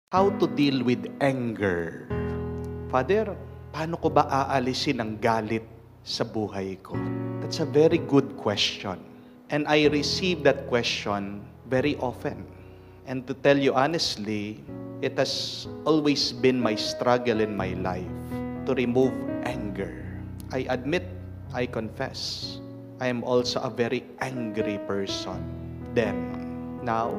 How to deal with anger. Father, paano ko ba aalisin ang galit sa buhay ko? That's a very good question. And I receive that question very often. And to tell you honestly, it has always been my struggle in my life to remove anger. I admit, I confess, I am also a very angry person. Then, now,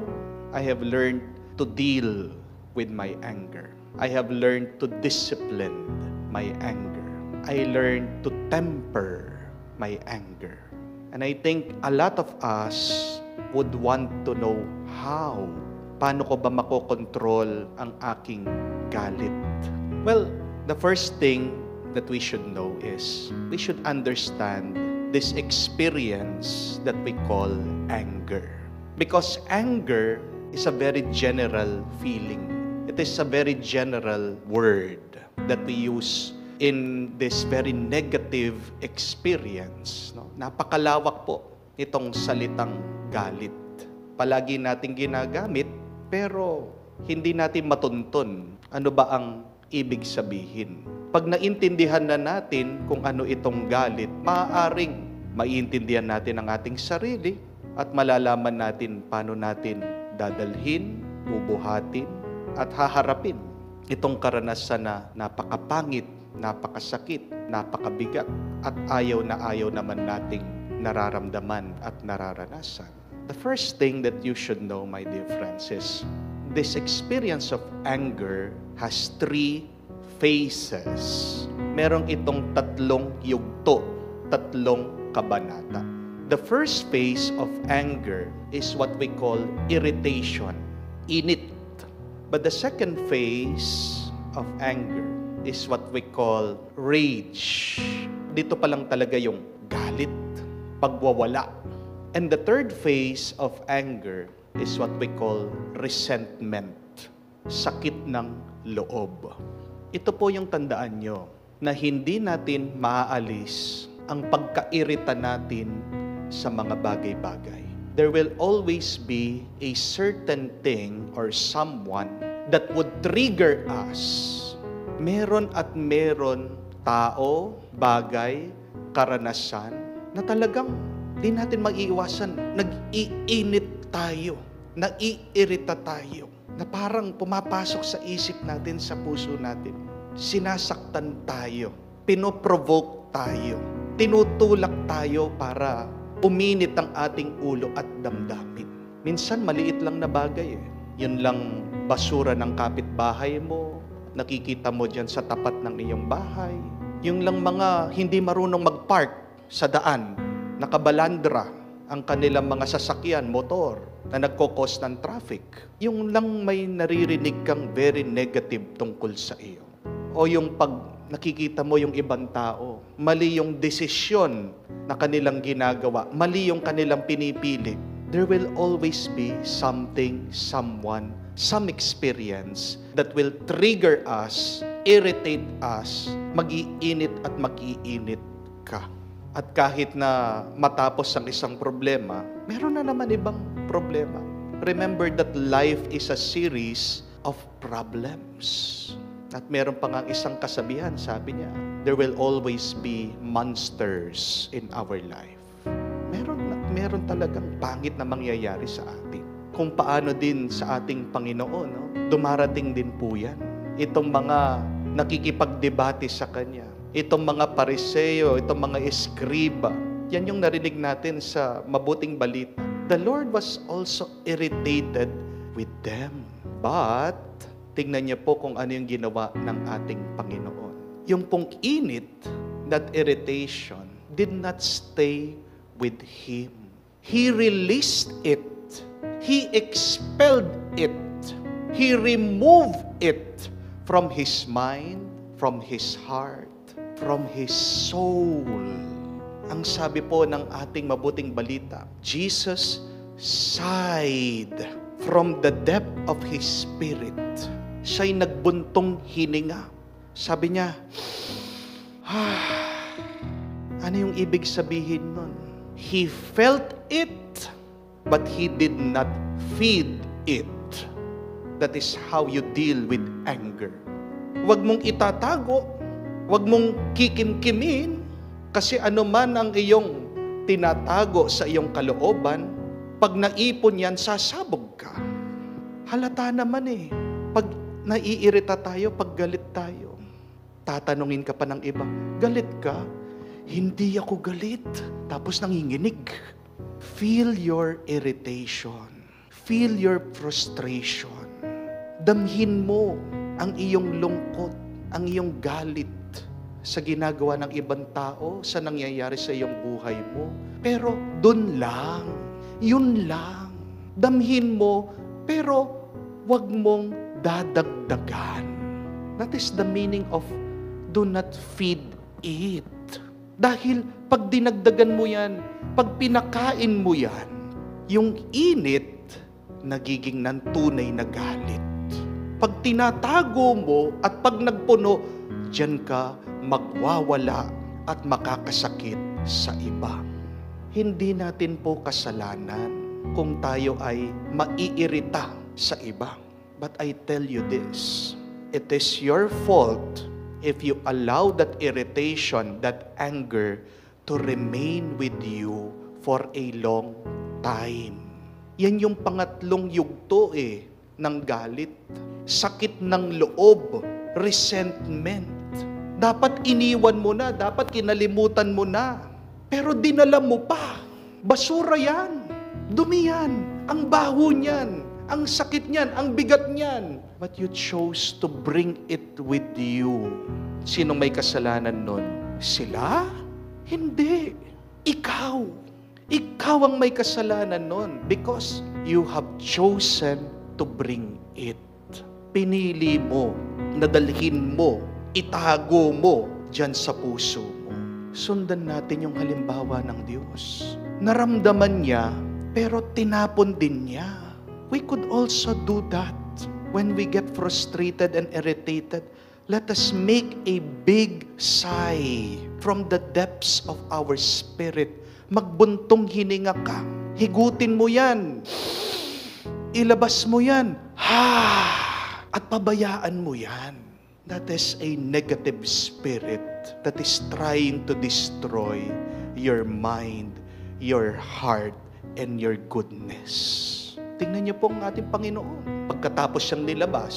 I have learned to deal with my anger. I have learned to discipline my anger. I learned to temper my anger. And I think a lot of us would want to know how. Paano ko ba makokontrol ang aking galit? Well, the first thing that we should know is we should understand this experience that we call anger. Because anger is a very general feeling. It is a very general word that we use in this very negative experience. No? Napakalawak po itong salitang galit. Palagi nating ginagamit, pero hindi natin matuntun ano ba ang ibig sabihin. Pag naintindihan na natin kung ano itong galit, maaaring maiintindihan natin ang ating sarili at malalaman natin paano natin dadalhin, bubuhatin, at haharapin itong karanasan na napakapangit, napakasakit, napakabigat, at ayaw naman nating nararamdaman at nararanasan. The first thing that you should know, my dear friends, is this experience of anger has 3 phases. Merong itong 3 yugto, 3 kabanata. The first phase of anger is what we call irritation, init. But the second phase of anger is what we call rage. Dito pa lang talaga yung galit, pagwawala. And the third phase of anger is what we call resentment, sakit ng loob. Ito po yung tandaan nyo, na hindi natin maaalis ang pagkairita natin sa mga bagay-bagay. There will always be a certain thing or someone that would trigger us. Meron at meron tao, bagay, karanasan na talagang di natin maiiwasan. Nag-iinit tayo, naiirita tayo, na parang pumapasok sa isip natin, sa puso natin. Sinasaktan tayo, pinoprovoke tayo, tinutulak tayo para uminit ang ating ulo at damdamin. Minsan maliit lang na bagay. Yun lang basura ng kapitbahay mo, nakikita mo dyan sa tapat ng iyong bahay. Yung lang mga hindi marunong mag-park sa daan, nakabalandra ang kanilang mga sasakyan, motor, na nagkokos ng traffic. Yung lang may naririnig kang very negative tungkol sa iyo. O yung pag nakikita mo yung ibang tao, mali yung desisyon na kanilang ginagawa, mali yung kanilang pinipili, there will always be something, someone, some experience that will trigger us, irritate us, mag-iinit at mag-iinit ka. At kahit na matapos ang isang problema, meron na naman ibang problema. Remember that life is a series of problems. At meron pa nga isang kasabihan, sabi niya, there will always be monsters in our life. Meron talagang pangit na mangyayari sa atin. Kung paano din sa ating Panginoon, no? Dumarating din po yan. Itong mga nakikipagdebate sa Kanya, itong mga Pariseo, itong mga Eskriba, yan yung narinig natin sa mabuting balita. The Lord was also irritated with them. But tingnan niyo po kung ano yung ginawa ng ating Panginoon. Yung pong init, that irritation, did not stay with Him. He released it. He expelled it. He removed it from His mind, from His heart, from His soul. Ang sabi po ng ating mabuting balita, Jesus sighed from the depth of His spirit. Siya'y nagbuntong hininga. Sabi niya, ano yung ibig sabihin nun? He felt it, but He did not feed it. That is how you deal with anger. Huwag mong itatago, huwag mong kikimkimin, kasi ano man ang iyong tinatago sa iyong kalooban, pag naipon yan, sasabog ka. Halata naman pag naiirita tayo, pag galit tayo, tatanungin ka pa ng iba, galit ka? Hindi ako galit. Tapos nanginginig. Feel your irritation. Feel your frustration. Damhin mo ang iyong lungkot, ang iyong galit sa ginagawa ng ibang tao, sa nangyayari sa iyong buhay mo. Pero dun lang, yun lang. Damhin mo, pero wag mong dadagdagan. That is the meaning of do not feed it. Dahil pag dinagdagan mo yan, pag pinakain mo yan, yung init, nagiging nantunay na galit. Pag tinatago mo at pag nagpuno, diyan ka magwawala at makakasakit sa iba. Hindi natin po kasalanan kung tayo ay maiirita sa iba. But I tell you this, it is your fault if you allow that irritation, that anger to remain with you for a long time. Yan yung pangatlong yugto ng galit. Sakit ng loob, resentment. Dapat iniwan mo na, dapat kinalimutan mo na. Pero dinala mo pa. Basura yan. Dumi yan. Ang baho niyan. Ang sakit niyan. Ang bigat niyan. But you chose to bring it with you. Sino may kasalanan nun? Sila? Hindi. Ikaw. Ikaw ang may kasalanan nun because you have chosen to bring it. Pinili mo, nadalhin mo, itago mo dyan sa puso mo. Sundan natin yung halimbawa ng Diyos. Naramdaman niya, pero tinapon din niya. We could also do that. When we get frustrated and irritated, let us make a big sigh from the depths of our spirit. Magbuntong hininga ka. Higutin mo yan. Ilabas mo yan. At pabayaan mo yan. That is a negative spirit that is trying to destroy your mind, your heart, and your goodness. Tingnan niyo po ang ating Panginoon. Pagkatapos siyang nilabas,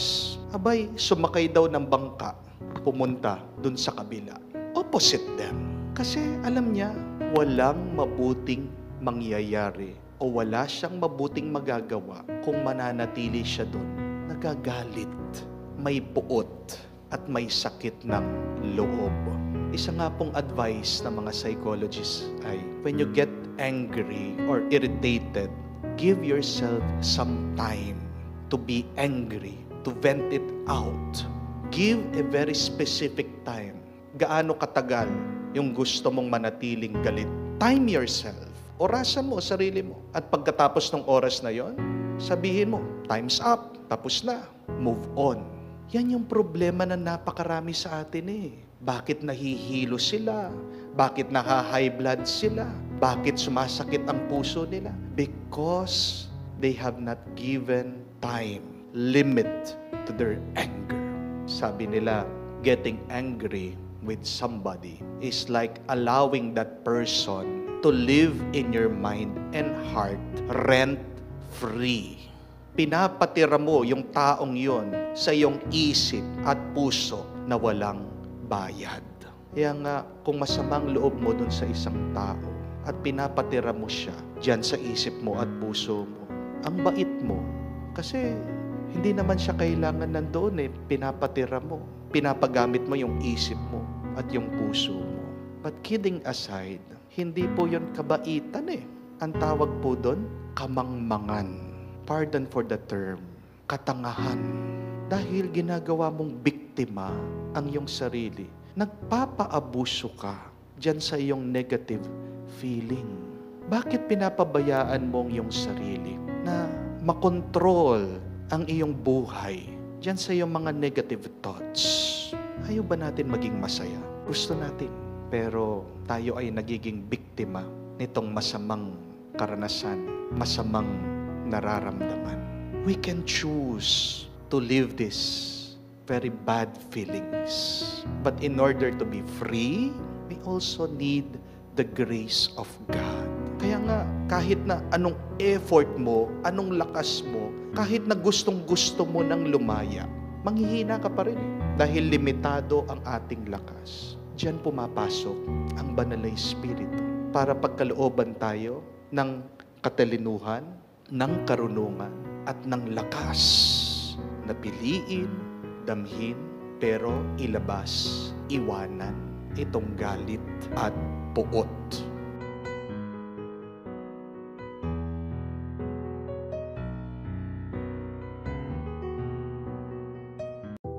abay, sumakay daw ng bangka, pumunta dun sa kabila. Opposite them. Kasi alam niya, walang mabuting mangyayari o wala siyang mabuting magagawa kung mananatili siya dun. Nagagalit, may puot, at may sakit ng loob. Isa nga pong advice ng mga psychologists ay, when you get angry or irritated, give yourself some time to be angry, to vent it out. Give a very specific time. Gaano katagal yung gusto mong manatiling galit? Time yourself. Orasan mo sarili mo. At pagkatapos ng oras na yon, sabihin mo, time's up, tapos na, move on. Yan yung problema na napakarami sa atin Bakit nahihilo sila? Bakit naha-high blood sila? Bakit sumasakit ang puso nila? Because they have not given time, limit to their anger. Sabi nila, getting angry with somebody is like allowing that person to live in your mind and heart rent-free. Pinapatira mo yung taong yon sa iyong isip at puso na walang bayad. Kaya nga, kung masamang loob mo dun sa isang tao at pinapatira mo siya dyan sa isip mo at puso mo, ang bait mo, kasi hindi naman siya kailangan nandoon pinapatira mo. Pinapagamit mo yung isip mo at yung puso mo. But kidding aside, hindi po yun kabaitan Ang tawag po doon, kamangmangan. Pardon for the term, katangahan. Dahil ginagawa mong biktima ang iyong sarili, nagpapaabuso ka dyan sa iyong negative feeling. Bakit pinapabayaan mo ang iyong sarili na makontrol ang iyong buhay dyan sa iyong mga negative thoughts? Ayaw ba natin maging masaya? Gusto natin. Pero tayo ay nagiging biktima nitong masamang karanasan, masamang nararamdaman. We can choose to live this very bad feelings. But in order to be free, we also need the grace of God. Kaya nga, kahit na anong effort mo, anong lakas mo, kahit na gustong-gusto mo nang lumaya, manghihina ka pa rin dahil limitado ang ating lakas. Diyan pumapasok ang banal na Espiritu para pagkalooban tayo ng katalinuhan, ng karunungan, at ng lakas na piliin, damhin, pero ilabas, iwanan itong galit at puot.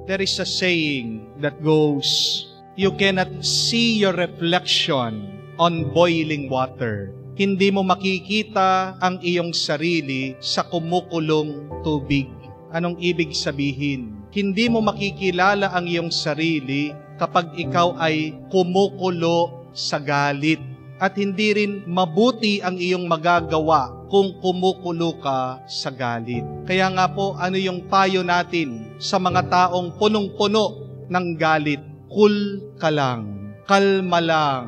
There is a saying that goes, you cannot see your reflection on boiling water. Hindi mo makikita ang iyong sarili sa kumukulong tubig. Anong ibig sabihin? Hindi mo makikilala ang iyong sarili kapag ikaw ay kumukulo sa galit. At hindi rin mabuti ang iyong magagawa kung kumukulo ka sa galit. Kaya nga po, ano yung payo natin sa mga taong punong-puno ng galit? Cool ka lang, kalma lang,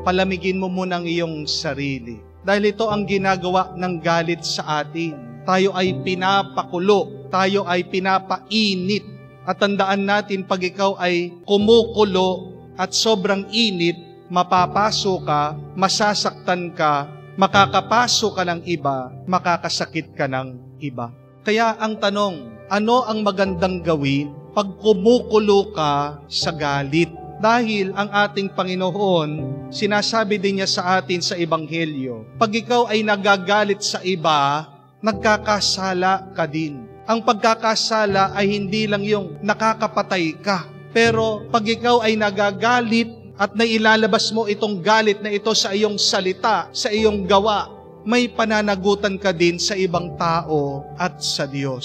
palamigin mo muna ang iyong sarili. Dahil ito ang ginagawa ng galit sa atin. Tayo ay pinapakulo, tayo ay pinapainit. At tandaan natin, pag ikaw ay kumukulo at sobrang init, mapapaso ka, masasaktan ka, makakapaso ka ng iba, makakasakit ka ng iba. Kaya ang tanong, ano ang magandang gawin pag kumukulo ka sa galit? Dahil ang ating Panginoon, sinasabi din niya sa atin sa Ebanghelyo, pag ikaw ay nagagalit sa iba, nagkakasala ka din. Ang pagkakasala ay hindi lang yung nakakapatay ka. Pero pag ikaw ay nagagalit at nailalabas mo itong galit na ito sa iyong salita, sa iyong gawa, may pananagutan ka din sa ibang tao at sa Diyos.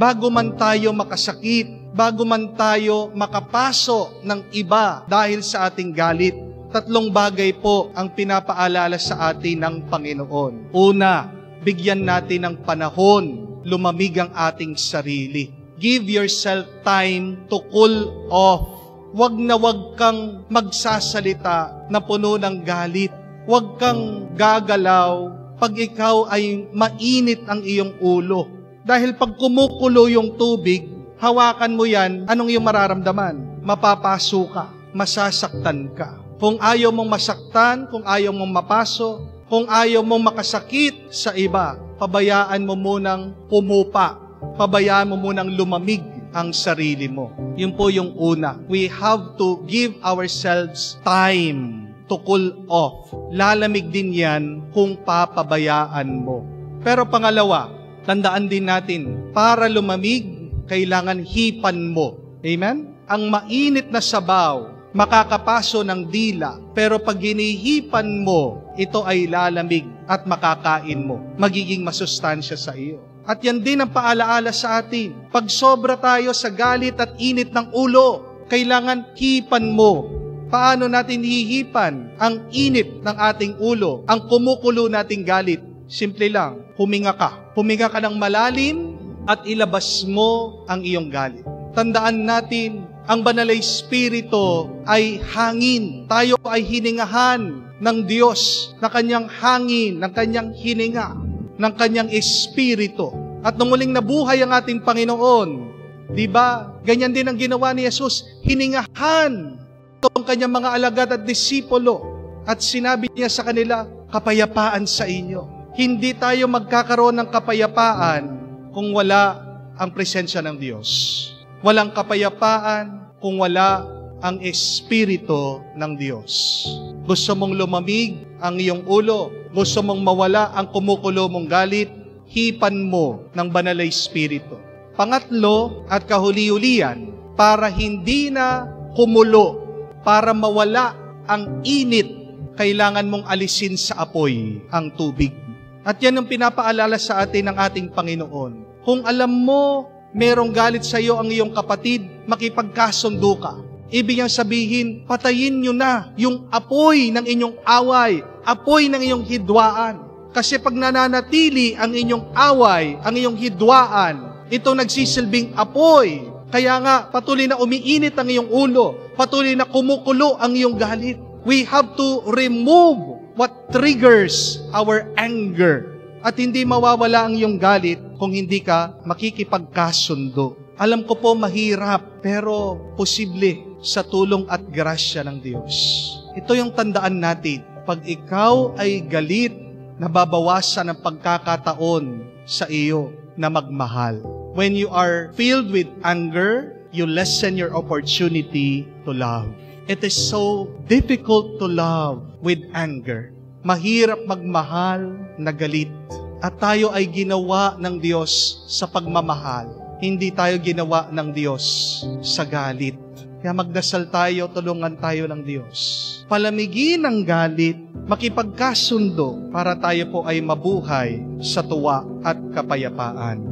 Bago man tayo makasakit, bago man tayo makapaso ng iba dahil sa ating galit, tatlong bagay po ang pinapaalala sa atin ng Panginoon. Una, bigyan natin ng panahon, lumamig ang ating sarili. Give yourself time to cool off. Wag na wag kang magsasalita na puno ng galit. Wag kang gagalaw pag ikaw ay mainit ang iyong ulo. Dahil pag kumukulo yung tubig, hawakan mo yan, anong iyong mararamdaman? Mapapaso ka, masasaktan ka. Kung ayaw mong masaktan, kung ayaw mong mapaso, kung ayaw mong makasakit sa iba, pabayaan mo munang pumupa. Pabayaan mo munang lumamig ang sarili mo. Yun po yung una. We have to give ourselves time to cool off. Lalamig din yan kung papabayaan mo. Pero pangalawa, tandaan din natin, para lumamig, kailangan hipan mo. Amen? Ang mainit na sabaw, makakapaso ng dila, pero pag hinihipan mo, ito ay lalamig at makakain mo. Magiging masustansya sa iyo. At yan din ang paalaala sa atin. Pag sobra tayo sa galit at init ng ulo, kailangan hipan mo. Paano natin hihipan ang init ng ating ulo, ang kumukulo nating galit? Simple lang, huminga ka. Huminga ka ng malalim at ilabas mo ang iyong galit. Tandaan natin, ang Banal na Espiritu ay hangin. Tayo ay hiningahan ng Diyos na kanyang hangin, ng kanyang hininga, ng kanyang Espiritu. At nung muling nabuhay ang ating Panginoon, di ba, ganyan din ang ginawa ni Jesus, hiningahan itong kanyang mga alagad at disipulo. At sinabi niya sa kanila, kapayapaan sa inyo. Hindi tayo magkakaroon ng kapayapaan kung wala ang presensya ng Diyos. Walang kapayapaan kung wala ang Espiritu ng Diyos. Gusto mong lumamig ang iyong ulo, gusto mong mawala ang kumukulo mong galit, hipan mo ng Banal na Espiritu. Pangatlo at kahuli-hulian, para hindi na kumulo, para mawala ang init, kailangan mong alisin sa apoy ang tubig. At yan ang pinapaalala sa atin ng ating Panginoon. Kung alam mo, merong galit sa iyo ang iyong kapatid, makipagkasundo ka. Ibig niyang sabihin, patayin nyo na yung apoy ng inyong away, apoy ng iyong hidwaan. Kasi pag nananatili ang inyong away, ang iyong hidwaan, Ito nagsisilbing apoy. Kaya nga, patuloy na umiinit ang iyong ulo. Patuloy na kumukulo ang iyong galit. We have to remove what triggers our anger. At hindi mawawala ang iyong galit kung hindi ka makikipagkasundo. Alam ko po mahirap, pero posible sa tulong at grasya ng Diyos. Ito yung tandaan natin. Pag ikaw ay galit, nababawasan ang pagkakataon sa iyo na magmahal. When you are filled with anger, you lessen your opportunity to love. It is so difficult to love with anger. Mahirap magmahal na galit. At tayo ay ginawa ng Diyos sa pagmamahal. Hindi tayo ginawa ng Diyos sa galit. Kaya magdasal tayo, tulungan tayo ng Diyos. Palamigin ang galit, makipagkasundo para tayo po ay mabuhay sa tuwa at kapayapaan.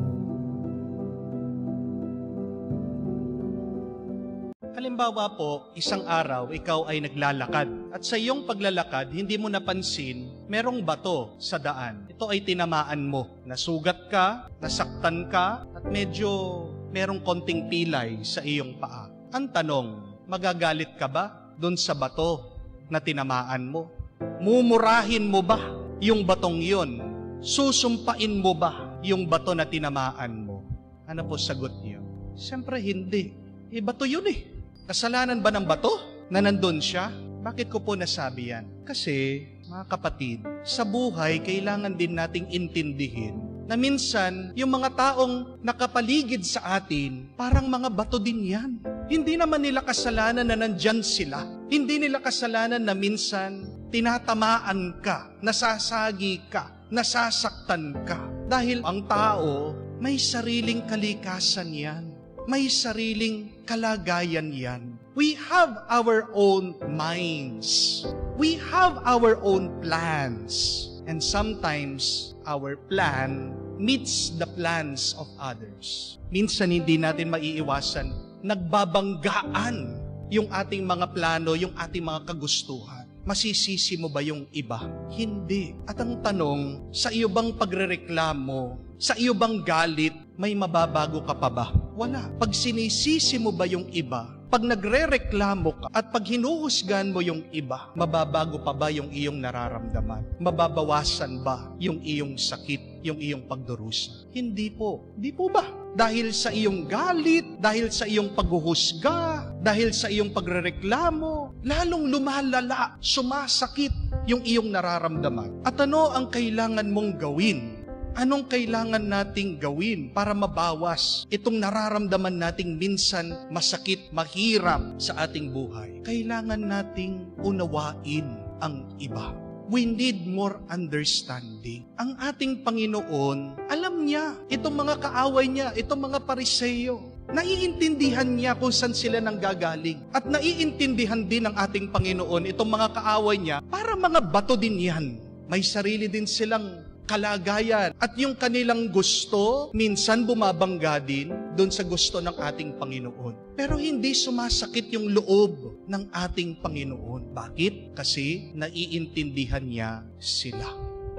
Halimbawa po, isang araw, ikaw ay naglalakad. At sa iyong paglalakad, hindi mo napansin, merong bato sa daan. Ito ay tinamaan mo. Nasugat ka, nasaktan ka, at medyo merong konting pilay sa iyong paa. Ang tanong, magagalit ka ba dun sa bato na tinamaan mo? Mumurahin mo ba yung batong yun? Susumpain mo ba yung bato na tinamaan mo? Ano po sagot niyo? Siyempre hindi. Bato yun eh. Kasalanan ba ng bato na nandun siya? Bakit ko po nasabi yan? Kasi, mga kapatid, sa buhay, kailangan din nating intindihin na minsan, yung mga taong nakapaligid sa atin, parang mga bato din yan. Hindi naman nila kasalanan na nandyan sila. Hindi nila kasalanan na minsan, tinatamaan ka, nasasagi ka, nasasaktan ka. Dahil ang tao, may sariling kalikasan yan. May sariling kalagayan yan. We have our own minds. We have our own plans. And sometimes, our plan meets the plans of others. Minsan hindi natin maiiwasan, nagbabanggaan yung ating mga plano, yung ating mga kagustuhan. Masisisi mo ba yung iba? Hindi. At ang tanong, sa iyo bang pagrereklamo, sa iyo bang galit, may mababago ka pa ba? Wala. Pag sinisisi mo ba yung iba, pag nagrereklamo ka at pag hinuhusgan mo yung iba, mababago pa ba yung iyong nararamdaman? Mababawasan ba yung iyong sakit, yung iyong pagdurusa? Hindi po. Di po ba? Dahil sa iyong galit, dahil sa iyong paghuhusga, dahil sa iyong pagrereklamo, lalong lumalala, sumasakit yung iyong nararamdaman. At ano ang kailangan mong gawin? Anong kailangan nating gawin para mabawas itong nararamdaman nating minsan masakit, mahirap sa ating buhay? Kailangan nating unawain ang iba. We need more understanding. Ang ating Panginoon, alam niya, itong mga kaaway niya, itong mga Pariseyo, naiintindihan niya kung saan sila nanggagaling. At naiintindihan din ng ating Panginoon, itong mga kaaway niya, para mga bato din yan. May sarili din silang kalagayan. At yung kanilang gusto, minsan bumabangga din doon sa gusto ng ating Panginoon. Pero hindi sumasakit yung loob ng ating Panginoon. Bakit? Kasi naiintindihan niya sila.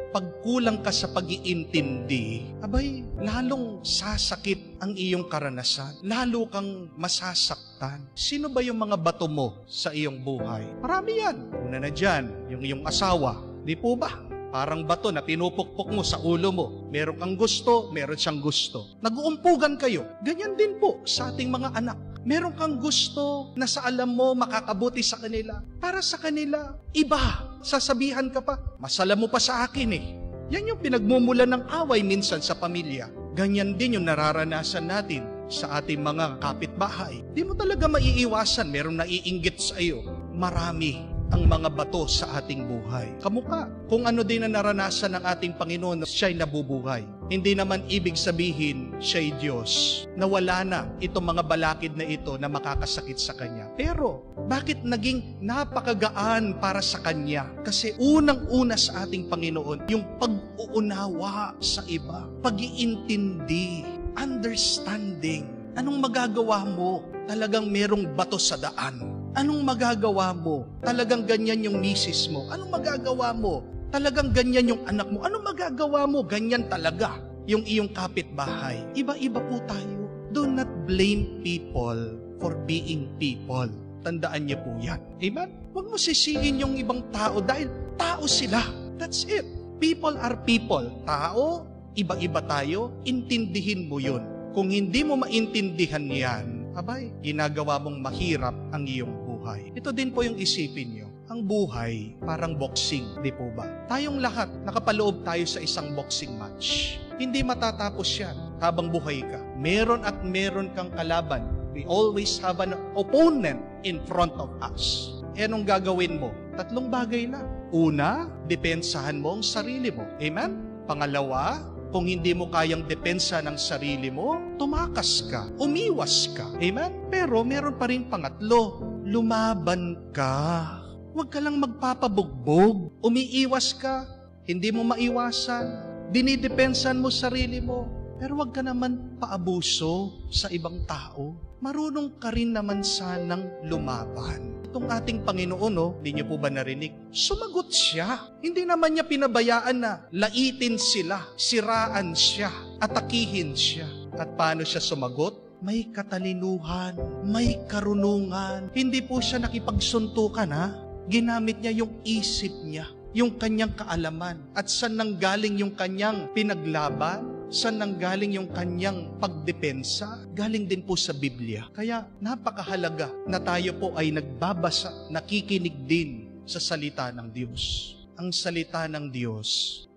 Pag kulang ka sa pag-iintindi, abay, lalong sasakit ang iyong karanasan. Lalo kang masasaktan. Sino ba yung mga bato mo sa iyong buhay? Marami yan. Una na dyan, yung iyong asawa. Di po ba? Parang bato na pinupukpok mo sa ulo mo. Meron kang gusto, meron siyang gusto. Nag-uumpugan kayo. Ganyan din po sa ating mga anak. Meron kang gusto na sa alam mo makakabuti sa kanila. Para sa kanila, iba. Sasabihan ka pa, masala mo pa sa akin eh. Yan yung pinagmumulan ng away minsan sa pamilya. Ganyan din yung nararanasan natin sa ating mga kapitbahay. Di mo talaga maiiwasan, merong naiinggit sa iyo. Marami ang mga bato sa ating buhay. Kamukha, kung ano din na naranasan ng ating Panginoon, siya'y nabubuhay. Hindi naman ibig sabihin siya'y Diyos, na wala na itong mga balakid na ito na makakasakit sa Kanya. Pero, bakit naging napakagaan para sa Kanya? Kasi unang-una sa ating Panginoon, yung pag-uunawa sa iba, pag-iintindi, understanding. Anong magagawa mo? Talagang merong bato sa daan. Anong magagawa mo? Talagang ganyan yung misis mo. Anong magagawa mo? Talagang ganyan yung anak mo. Anong magagawa mo? Ganyan talaga yung iyong kapitbahay. Iba-iba po tayo. Do not blame people for being people. Tandaan niyo po yan. Amen? Huwag mo sisihin yung ibang tao dahil tao sila. That's it. People are people. Tao, iba-iba tayo, intindihin mo yun. Kung hindi mo maintindihan yan, abay, ginagawa mong mahirap ang iyong buhay. Ito din po yung isipin niyo. Ang buhay, parang boxing, di po ba? Tayong lahat, nakapaloob tayo sa isang boxing match. Hindi matatapos yan habang buhay ka. Meron at meron kang kalaban. We always have an opponent in front of us. E anong gagawin mo? 3 bagay lang. Una, depensahan mo ang sarili mo. Amen? Pangalawa, kung hindi mo kayang depensa ng sarili mo, tumakas ka, umiwas ka. Amen? Pero meron pa rin pangatlo, lumaban ka. Huwag ka lang magpapabugbog. Umiiwas ka, hindi mo maiwasan. Dinidepensan mo sarili mo. Pero huwag ka naman paabuso sa ibang tao. Marunong ka rin naman sanang lumaban. Itong ating Panginoon, hindi niyo po ba narinig? Sumagot siya. Hindi naman niya pinabayaan na laitin sila, siraan siya, atakihin siya. At paano siya sumagot? May katalinuhan, may karunungan. Hindi po siya nakipagsuntukan, ha? Ginamit niya yung isip niya, yung kanyang kaalaman. At saan nanggaling yung kanyang pinaglaban? Saan nanggaling yung kanyang pagdepensa? Galing din po sa Biblia. Kaya napakahalaga na tayo po ay nagbabasa, nakikinig din sa salita ng Diyos. Ang salita ng Diyos,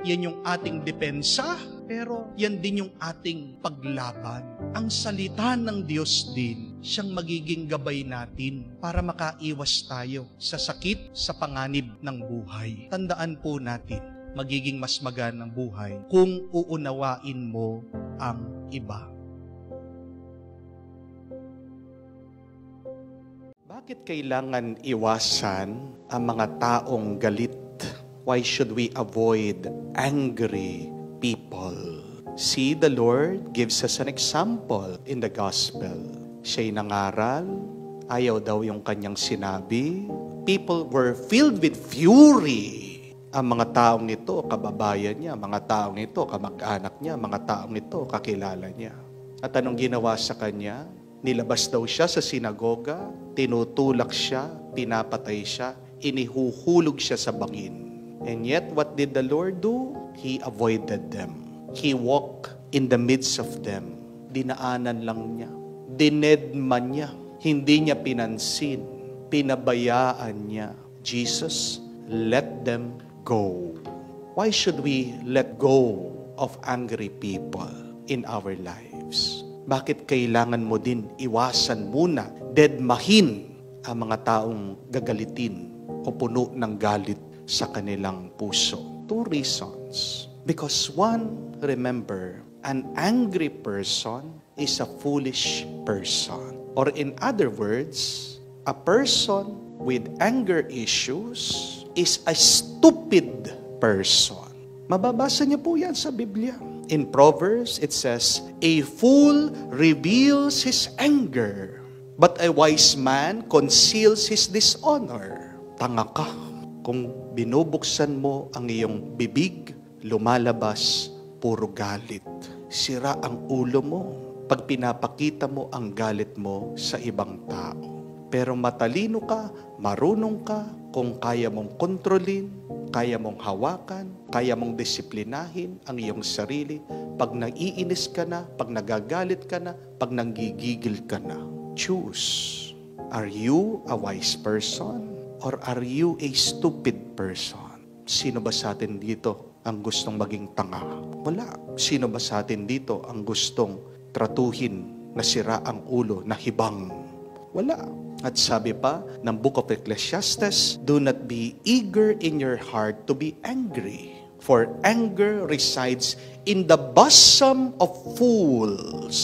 yan yung ating depensa, pero yan din yung ating paglaban. Ang salita ng Diyos din, siyang magiging gabay natin para makaiwas tayo sa sakit, sa panganib ng buhay. Tandaan po natin, magiging mas maganang buhay kung uunawain mo ang iba. Bakit kailangan iwasan ang mga taong galit? Why should we avoid angry people? See, the Lord gives us an example in the gospel. Siya'y nangaral, ayaw daw yung kanyang sinabi. People were filled with fury. Ang mga taong ito, kababayan niya, mga taong ito, kamag-anak niya, mga taong ito, kakilala niya. At anong ginawa sa kanya? Nilabas daw siya sa sinagoga, tinutulak siya, pinapatay siya, inihuhulog siya sa bangin. And yet, what did the Lord do? He avoided them. He walked in the midst of them. Dinaanan lang niya. Dinedman niya. Hindi niya pinansin. Pinabayaan niya. Jesus, let them go. Why should we let go of angry people in our lives? Bakit kailangan mo din iwasan muna, dedmahin ang mga taong gagalitin o puno ng galit sa kanilang puso? 2 reasons. Because one, remember, an angry person is a foolish person. Or in other words, a person with anger issues is a stupid person. Mababasa niyo po yan sa Biblia. In Proverbs, it says, a fool reveals his anger, but a wise man conceals his dishonor. Tanga ka. Kung binubuksan mo ang iyong bibig, lumalabas puro galit. Sira ang ulo mo pag pinapakita mo ang galit mo sa ibang tao. Pero matalino ka, marunong ka, kung kaya mong kontrolin, kaya mong hawakan, kaya mong disiplinahin ang iyong sarili. Pag naiinis ka na, pag nagagalit ka na, pag nanggigigil ka na. Choose. Are you a wise person? Or are you a stupid person? Sino ba sa atin dito ang gustong maging tanga? Wala. Sino ba sa atin dito ang gustong tratuhin na sira ang ulo, na hibang? Wala. At sabi pa ng Book of Ecclesiastes, do not be eager in your heart to be angry, for anger resides in the bosom of fools.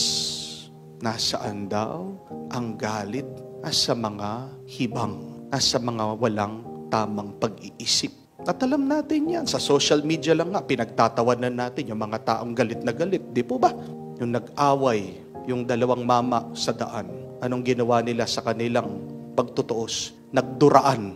Nasaan daw ang galit? Nasa mga hibang. Nasa mga walang tamang pag-iisip. At alam natin yan. Sa social media lang nga, pinagtatawanan natin yung mga taong galit na galit. Di po ba? Yung nag-away, yung dalawang mama sa daan. Anong ginawa nila sa kanilang pagtutuos? Nagduraan.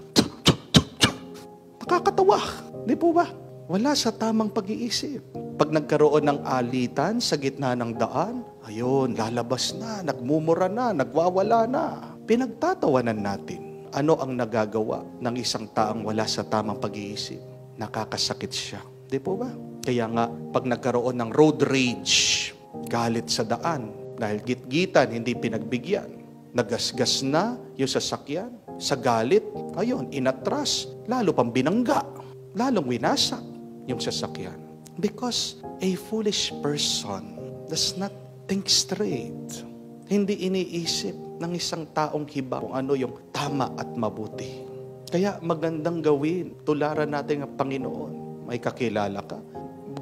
Nakakatawa. Di po ba? Wala sa tamang pag-iisip. Pag nagkaroon ng alitan sa gitna ng daan, ayun, lalabas na, nagmumura na, nagwawala na. Pinagtatawanan natin. Ano ang nagagawa ng isang taong wala sa tamang pag-iisip? Nakakasakit siya. Di po ba? Kaya nga, pag nagkaroon ng road rage, galit sa daan, dahil gitgitan, hindi pinagbigyan, nagasgas na yung sasakyan, sa galit, ayun, inatras, lalo pang binangga, lalong winasak yung sasakyan. Because a foolish person does not think straight. Hindi iniisip ng isang taong hiba kung ano yung tama at mabuti. Kaya magandang gawin, tularan natin ang Panginoon. May kakilala ka,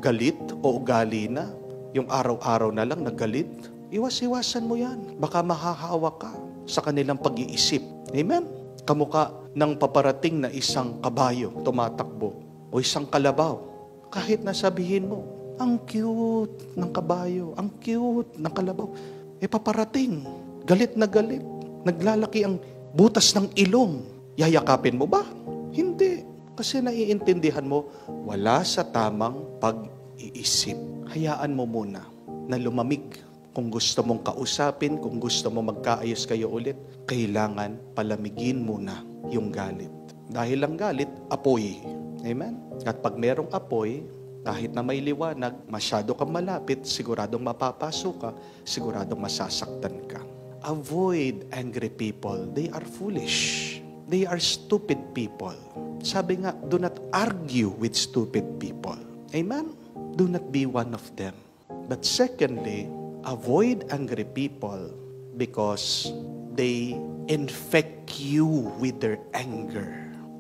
galit o ugali na, yung araw-araw na lang nagalit, iwas-iwasan mo yan. Baka mahahawa ka sa kanilang pag-iisip. Amen? Kamukha ng paparating na isang kabayo tumatakbo o isang kalabaw. Kahit nasabihin mo, ang cute ng kabayo, ang cute ng kalabaw, paparating, galit na galit, naglalaki ang butas ng ilong. Yayakapin mo ba? Hindi. Kasi naiintindihan mo, wala sa tamang pag-iisip. Hayaan mo muna na lumamig. Kung gusto mong kausapin, kung gusto mong magkaayos kayo ulit, kailangan palamigin muna yung galit. Dahil ang galit, apoy. Amen? At pag merong apoy, kahit na may liwanag, masyado kang malapit, siguradong mapapasok ka, siguradong masasaktan ka. Avoid angry people. They are foolish. They are stupid people. Sabi nga, do not argue with stupid people. Amen? Do not be one of them. But secondly, avoid angry people because they infect you with their anger.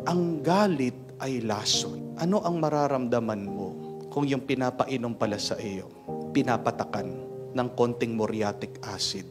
Ang galit ay lason. Ano ang mararamdaman mo kung yung pinapainom pala sa iyo, pinapatakan ng konting muriatic acid?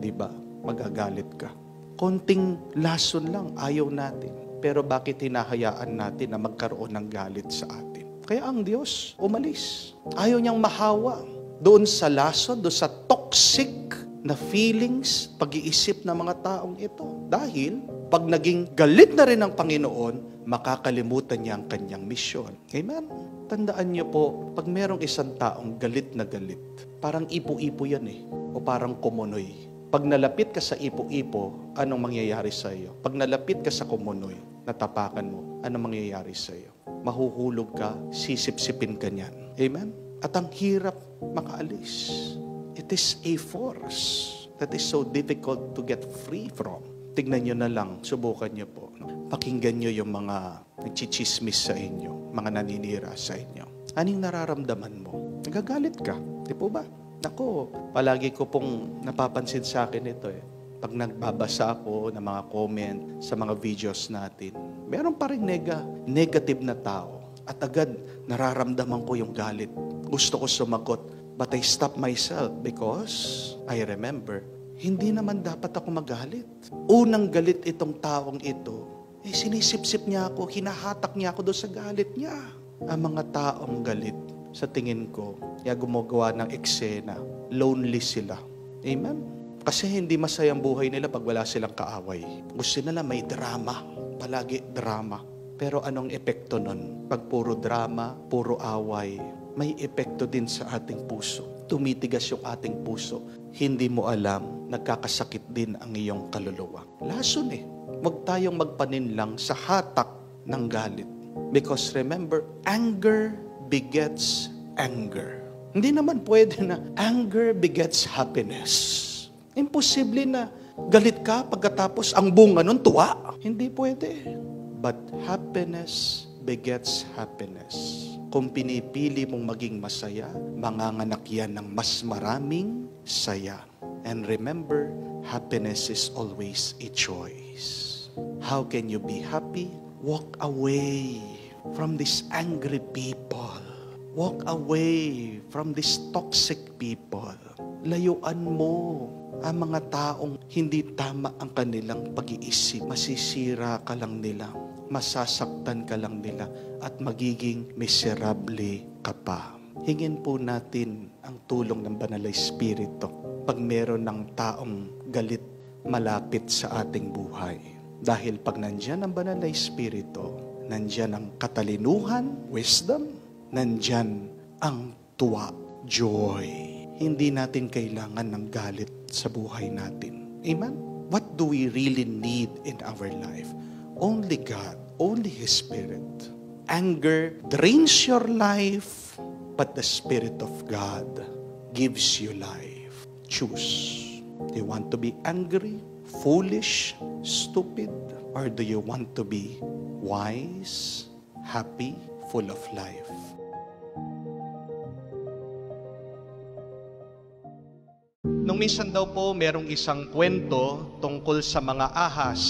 Diba? Magagalit ka. Konting lason lang, ayaw natin. Pero bakit hinahayaan natin na magkaroon ng galit sa atin? Kaya ang Diyos umalis. Ayaw niyang mahawa doon sa lason, doon sa toxic na feelings, pag-iisip ng mga taong ito. Dahil pag naging galit na rin ang Panginoon, makakalimutan niya ang kanyang misyon. Amen? Tandaan niyo po, pag merong isang taong galit na galit, parang ipo-ipo yan o parang kumunoy. Pag nalapit ka sa ipo-ipo, anong mangyayari sa iyo? Pag nalapit ka sa kumunoy, natapakan mo, anong mangyayari sa iyo? Mahuhulog ka, sisip-sipin ka niyan. Amen? At ang hirap makaalis. It is a force that is so difficult to get free from. Tignan nyo na lang, subukan nyo po. Pakinggan nyo yung mga nagchichismis sa inyo, mga naninira sa inyo. Anong nararamdaman mo? Nagagalit ka, di po ba? Ako, palagi ko pong napapansin sa akin ito Pag nagbabasa ako ng mga comment sa mga videos natin, meron pa rin negative na tao. At agad, nararamdaman ko yung galit. Gusto ko sumagot, but I stop myself because I remember, hindi naman dapat ako magalit. Unang galit itong taong ito, sinisip-sip niya ako, hinahatak niya ako doon sa galit niya. Ang mga taong galit, sa tingin ko, kaya gumagawa ng eksena, lonely sila. Amen? Kasi hindi masayang buhay nila pag wala silang kaaway. Gusto nila may drama, palagi drama. Pero anong epekto nun? Pag puro drama, puro away, may epekto din sa ating puso. Tumitigas yung ating puso. Hindi mo alam, nagkakasakit din ang iyong kaluluwa. Lason Huwag tayong magpaninlang sa hatak ng galit. Because remember, anger begets anger. Hindi naman pwede na anger begets happiness. Imposible na galit ka pagkatapos ang bunga nun tuwa. Hindi pwede. But happiness begets happiness. Kung pinipili mong maging masaya, manganganak yan ng mas maraming saya. And remember, happiness is always a choice. How can you be happy? Walk away from these angry people. Walk away from these toxic people. Layuan mo ang mga taong hindi tama ang kanilang pag-iisip. Masisira ka lang nila, masasaktan ka lang nila, at magiging miserable ka pa. Hingin po natin ang tulong ng Banal na Espiritu pag meron ng taong galit malapit sa ating buhay. Dahil pag nandyan ang Banal na Espiritu, nandyan ang katalinuhan, wisdom, nandyan ang tuwa, joy. Hindi natin kailangan ng galit sa buhay natin. Amen? What do we really need in our life? Only God, only His Spirit. Anger drains your life, but the Spirit of God gives you life. Choose. Do you want to be angry, foolish, stupid? Or do you want to be wise, happy, full of life? Nung minsan daw po, merong isang kwento tungkol sa mga ahas.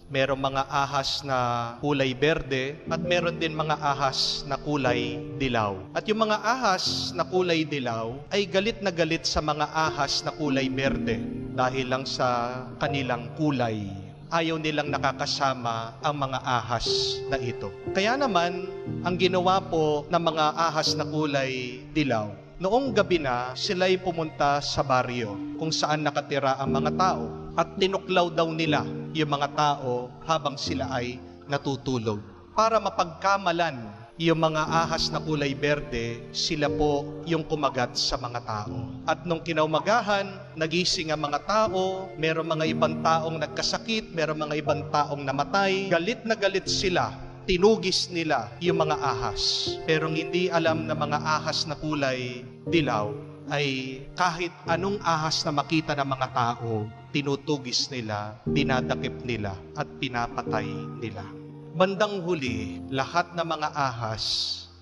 Merong mga ahas na kulay berde at meron din mga ahas na kulay dilaw. At yung mga ahas na kulay dilaw ay galit na galit sa mga ahas na kulay berde dahil lang sa kanilang kulay. Ayaw nilang nakakasama ang mga ahas na ito. Kaya naman, ang ginawa po ng mga ahas na kulay dilaw, noong gabi na sila'y pumunta sa baryo kung saan nakatira ang mga tao at tinuklaw daw nila yung mga tao habang sila ay natutulog. Para mapagkamalan yung mga ahas na kulay berde, sila po yung kumagat sa mga tao. At nung kinaumagahan, nagising ang mga tao, meron mga ibang taong nagkasakit, meron mga ibang taong namatay. Galit na galit sila. Tinugis nila yung mga ahas. Pero hindi alam na mga ahas na kulay dilaw ay kahit anong ahas na makita ng mga tao, tinutugis nila, dinadakip nila, at pinapatay nila. Bandang huli, lahat ng mga ahas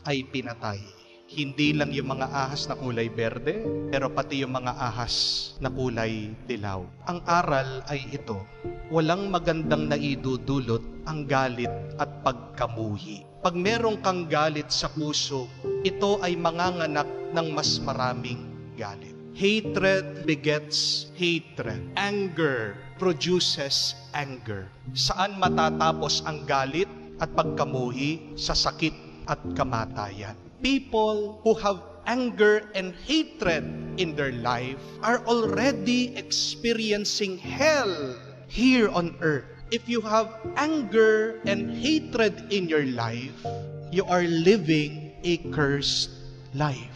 ay pinatay. Hindi lang yung mga ahas na kulay berde, pero pati yung mga ahas na kulay dilaw. Ang aral ay ito, walang magandang naidudulot ang galit at pagkamuhi. Pag meron kang galit sa puso, ito ay manganganak ng mas maraming galit. Hatred begets hatred. Anger produces anger. Saan matatapos ang galit at pagkamuhi? Sa sakit at kamatayan. People who have anger and hatred in their life are already experiencing hell here on earth. If you have anger and hatred in your life, you are living a cursed life.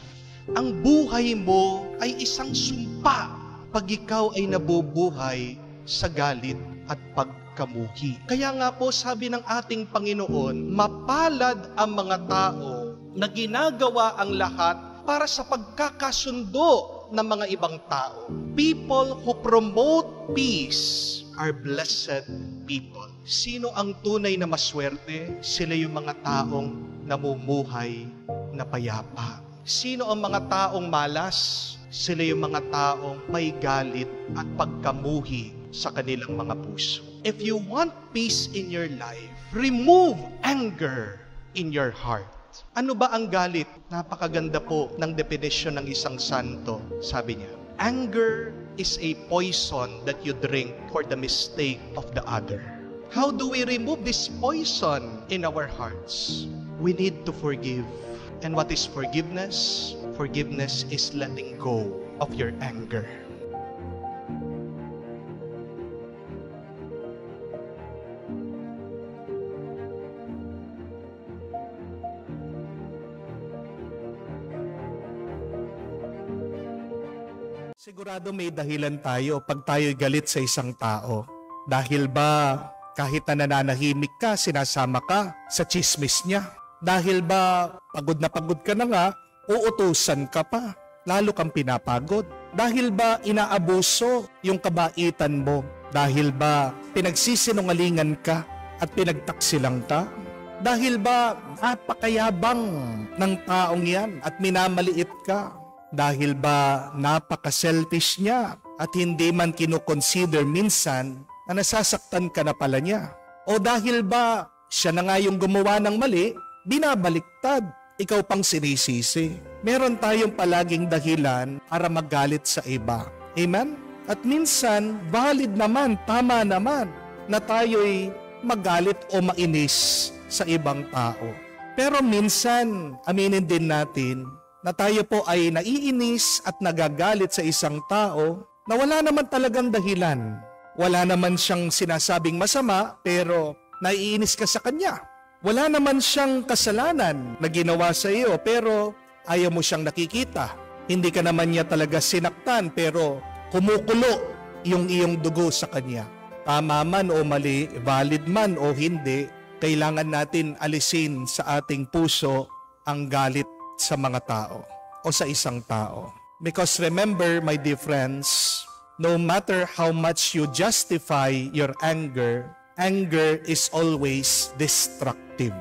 Ang buhay mo ay isang sumpa pag ikaw ay nabubuhay sa galit at pagkamuhi. Kaya nga po sabi ng ating Panginoon, mapalad ang mga tao na ginagawa ang lahat para sa pagkakasundo ng mga ibang tao. People who promote peace are blessed people. Sino ang tunay na maswerte? Sila yung mga taong namumuhay na payapa. Sino ang mga taong malas? Sila yung mga taong may galit at pagkamuhi sa kanilang mga puso. If you want peace in your life, remove anger in your heart. Ano ba ang galit? Napakaganda po ng definisyon ng isang santo. Sabi niya, anger is a poison that you drink for the mistake of the other. How do we remove this poison in our hearts? We need to forgive. And what is forgiveness? Forgiveness is letting go of your anger. Sigurado may dahilan tayo pag tayo'y galit sa isang tao. Dahil ba kahit na nananahimik ka, sinasama ka sa chismis niya? Dahil ba pagod ka na nga, uutusan ka pa, lalo kang pinapagod? Dahil ba inaabuso yung kabaitan mo? Dahil ba pinagsisinungalingan ka at pinagtaksilang ka? Dahil ba napakayabang ng taong yan at minamaliit ka? Dahil ba napaka-selfish niya at hindi man kinukonsider minsan na nasasaktan ka na pala niya? O dahil ba siya na nga yung gumawa ng mali, binabaliktad, ikaw pang sinisisi? Meron tayong palaging dahilan para magalit sa iba. Amen? At minsan, valid naman, tama naman, na tayo'y magalit o mainis sa ibang tao. Pero minsan, aminin din natin, na tayo po ay naiinis at nagagalit sa isang tao na wala naman talagang dahilan. Wala naman siyang sinasabing masama, pero naiinis ka sa kanya. Wala naman siyang kasalanan na ginawa sa iyo, pero ayaw mo siyang nakikita. Hindi ka naman niya talaga sinaktan pero kumukulo yung iyong dugo sa kanya. Tama man o mali, valid man o hindi, kailangan natin alisin sa ating puso ang galit sa mga tao o sa isang tao. Because remember, my dear friends, no matter how much you justify your anger, anger is always destructive.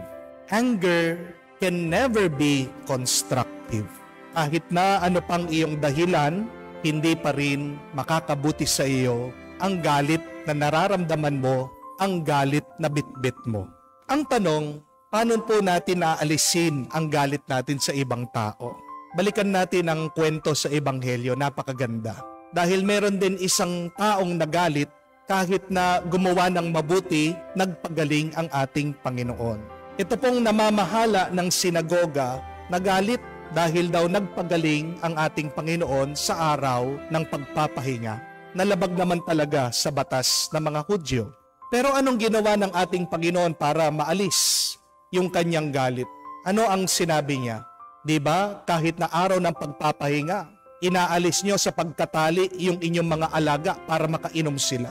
Anger can never be constructive. Kahit na ano pang iyong dahilan, hindi pa rin makakabuti sa iyo ang galit na nararamdaman mo, ang galit na bitbit mo. Ang tanong, paano po natin aalisin ang galit natin sa ibang tao? Balikan natin ang kwento sa Ebanghelyo, napakaganda. Dahil meron din isang taong nagalit, kahit na gumawa ng mabuti, nagpagaling ang ating Panginoon. Ito pong namamahala ng sinagoga, nagalit dahil daw nagpagaling ang ating Panginoon sa araw ng pagpapahinga. Nalabag naman talaga sa batas ng mga Hudyo. Pero anong ginawa ng ating Panginoon para maalis yung kanyang galit? Ano ang sinabi niya? Diba, kahit na araw ng pagpapahinga, inaalis nyo sa pagkatali yung inyong mga alaga para makainom sila.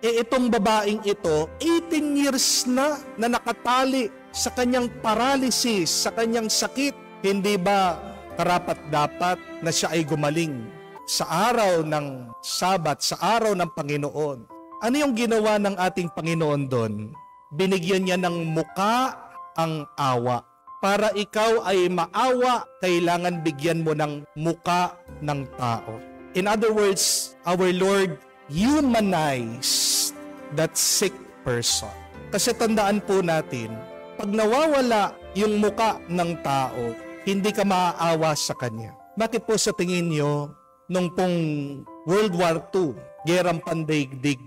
Itong babaeng ito, 18 years na nakatali sa kanyang paralysis, sa kanyang sakit. Hindi ba karapat-dapat na siya ay gumaling sa araw ng Sabat, sa araw ng Panginoon? Ano yung ginawa ng ating Panginoon doon? Binigyan niya ng muka ang awa. Para ikaw ay maawa, kailangan bigyan mo ng muka ng tao. In other words, our Lord humanized that sick person. Kasi tandaan po natin, pag nawawala yung muka ng tao, hindi ka maaawa sa kanya. Bakit po sa tingin nyo, nung pong World War II, gerang pandaigdig,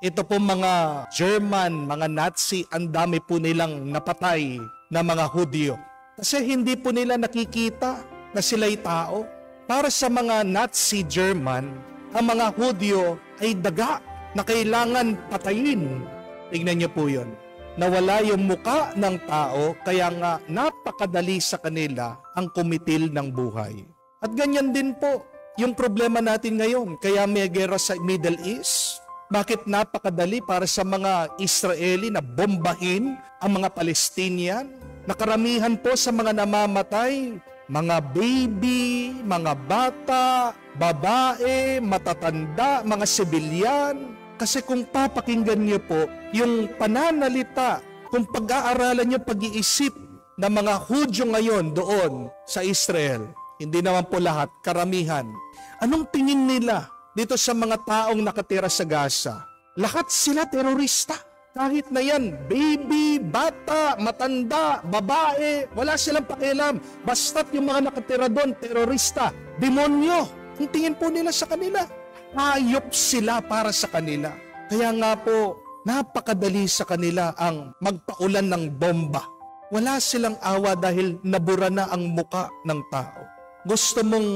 ito po mga German, mga Nazi, ang dami po nilang napatay na mga Hudyo. Kasi hindi po nila nakikita na sila'y tao. Para sa mga Nazi German, ang mga Hudyo ay daga na kailangan patayin. Tingnan niyo po yun. Nawala yung muka ng tao, kaya nga napakadali sa kanila ang kumitil ng buhay. At ganyan din po yung problema natin ngayon. Kaya may gera sa Middle East. Bakit napakadali para sa mga Israeli na bombahin ang mga Palestinian? Nakaramihan po sa mga namamatay, mga baby, mga bata, babae, matatanda, mga sibilyan. Kasi kung papakinggan niyo po, yung pananalita, kung pag-aaralan niyo pag-iisip ng mga Hudyo ngayon doon sa Israel, hindi naman po lahat, karamihan. Anong tingin nila dito sa mga taong nakatira sa Gaza? Lahat sila terorista. Kahit na yan, baby, bata, matanda, babae, wala silang pakialam. Basta't yung mga nakatira doon, terorista, demonyo. Ang tingin po nila sa kanila, hayop sila para sa kanila. Kaya nga po, napakadali sa kanila ang magpaulan ng bomba. Wala silang awa dahil nabura na ang muka ng tao. Gusto mong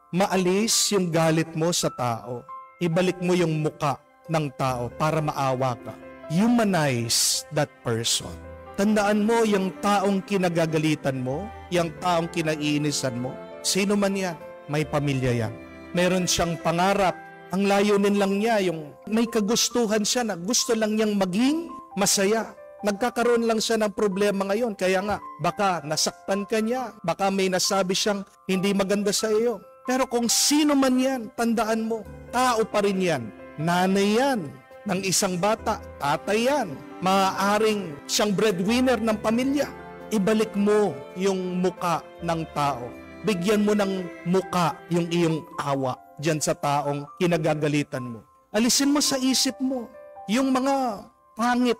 maalis yung galit mo sa tao, ibalik mo yung muka ng tao para maawa ka. Humanize that person. Tandaan mo yung taong kinagagalitan mo, yung taong kinaiinisan mo. Sino man yan, may pamilya yan. Meron siyang pangarap. Ang layunin lang niya, yung may kagustuhan siya na gusto lang niyang maging masaya. Nagkakaroon lang siya ng problema ngayon. Kaya nga, baka nasaktan ka niya, baka may nasabi siyang hindi maganda sa iyo. Pero kung sino man yan, tandaan mo, tao pa rin yan. Nanay yan ng isang bata, tatay yan. Maaaring siyang breadwinner ng pamilya. Ibalik mo yung muka ng tao. Bigyan mo ng muka yung iyong awa dyan sa taong kinagagalitan mo. Alisin mo sa isip mo yung mga pangit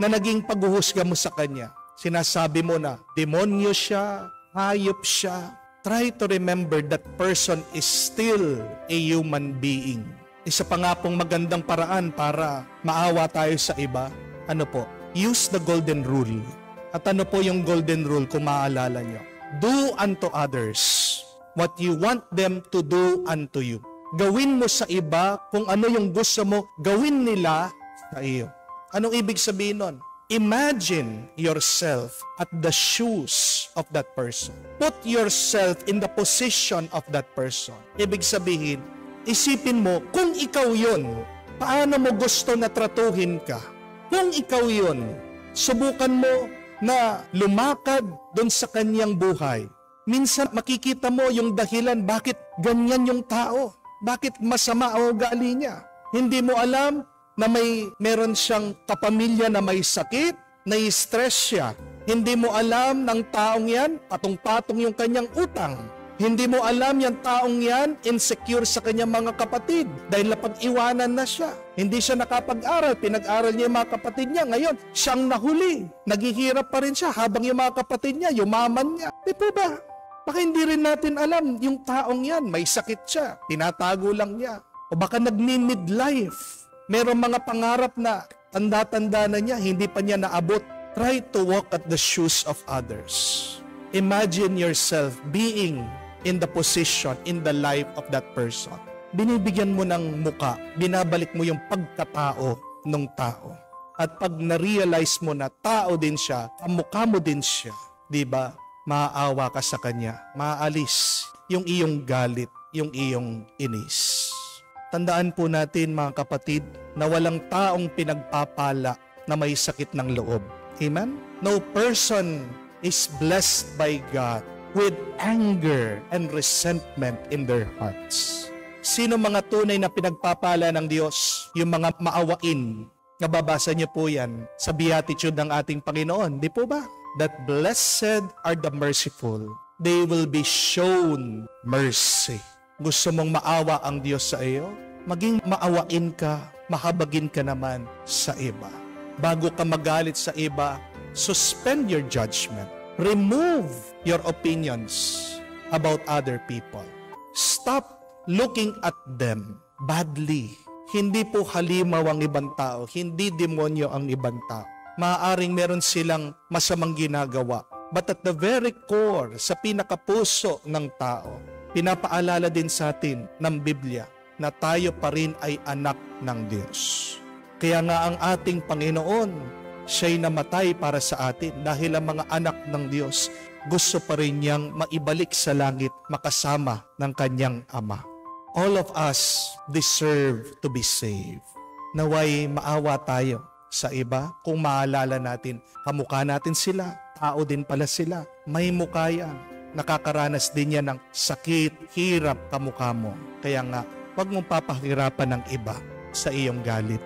na naging paghuhusga mo sa kanya. Sinasabi mo na demonyo siya, hayop siya. Try to remember that person is still a human being. Isa pa nga pong magandang paraan para maawa tayo sa iba. Ano po? Use the golden rule. At ano po yung golden rule kung maaalala nyo? Do unto others what you want them to do unto you. Gawin mo sa iba kung ano yung gusto mo gawin nila sa iyo. Anong ibig sabihin nun? Imagine yourself at the shoes of that person. Put yourself in the position of that person. Ibig sabihin, isipin mo, kung ikaw yun, paano mo gusto na tratuhin ka? Kung ikaw yun, subukan mo na lumakad doon sa kanyang buhay. Minsan makikita mo yung dahilan bakit ganyan yung tao. Bakit masama ang ugali niya. Hindi mo alam na meron siyang kapamilya na may sakit, na-stress siya. Hindi mo alam ng taong yan, patong-patong yung kanyang utang. Hindi mo alam yung taong yan, insecure sa kanyang mga kapatid dahil napag-iwanan na siya. Hindi siya nakapag-aral, pinag-aral niya yung mga kapatid niya. Ngayon, siyang nahuli. Naghihirap pa rin siya habang yung mga kapatid niya, yumaman niya. Di po ba? Baka hindi rin natin alam yung taong yan, may sakit siya, tinatago lang niya. O baka nagni-midlife. Merong mga pangarap na tanda-tanda na niya, hindi pa niya naabot. Try to walk at the shoes of others. Imagine yourself being in the position, in the life of that person. Binibigyan mo ng muka, binabalik mo yung pagkatao ng tao. At pag na-realize mo na tao din siya, kamukha mo din siya, di ba? Maaawa ka sa kanya, maaalis yung iyong galit, yung iyong inis. Tandaan po natin mga kapatid na walang taong pinagpapala na may sakit ng loob. Amen? No person is blessed by God with anger and resentment in their hearts. Sino mga tunay na pinagpapala ng Diyos? Yung mga maawain. Nababasa niyo po yan sa beatitude ng ating Panginoon. Di po ba? That blessed are the merciful. They will be shown mercy. Gusto mong maawa ang Diyos sa iyo? Maging maawain ka, mahabagin ka naman sa iba. Bago ka magalit sa iba, suspend your judgment. Remove your opinions about other people. Stop looking at them badly. Hindi po halimaw ang ibang tao, hindi demonyo ang ibang tao. Maaaring meron silang masamang ginagawa. But at the very core, sa pinakapuso ng tao, pinapaalala din sa atin ng Biblia na tayo pa rin ay anak ng Diyos. Kaya nga ang ating Panginoon, siya'y namatay para sa atin dahil ang mga anak ng Diyos gusto pa rin niyang maibalik sa langit makasama ng kanyang Ama. All of us deserve to be saved. Naway maawa tayo sa iba kung maalala natin, kamukha natin sila, tao din pala sila, may mukha yan. Nakakaranas din yan ng sakit, hirap kamukha mo. Kaya nga, huwag mong papahirapan ng iba sa iyong galit.